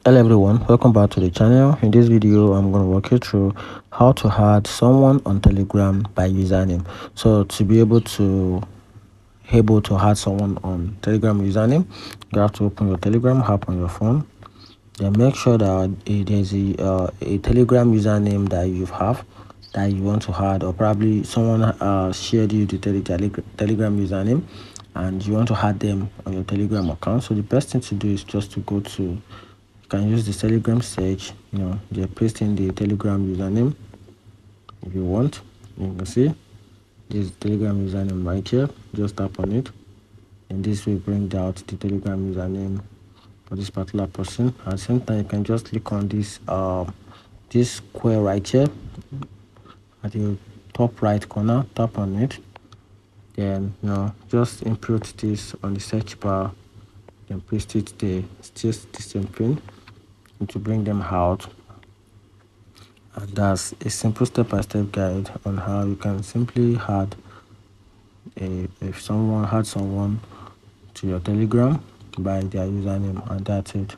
Hello everyone, welcome back to the channel. In this video I'm going to walk you through how to add someone on Telegram by username. So to be able to add someone on Telegram username, you have to open your Telegram app on your phone. Then make sure that there's a Telegram username that you have that you want to add, or probably someone shared you the Telegram username and you want to add them on your Telegram account. So the best thing to do is just to go to, you can use the Telegram search, just paste in the Telegram username if you want. You can see this Telegram username right here. Just tap on it, and this will bring out the Telegram username for this particular person. At the same time, you can just click on this this square right here at the top right corner. Tap on it, then just input this on the search bar, then paste it there. It's just the same thing to bring them out. And that's a simple step-by-step guide on how you can simply add someone to your Telegram by their username, and that's it.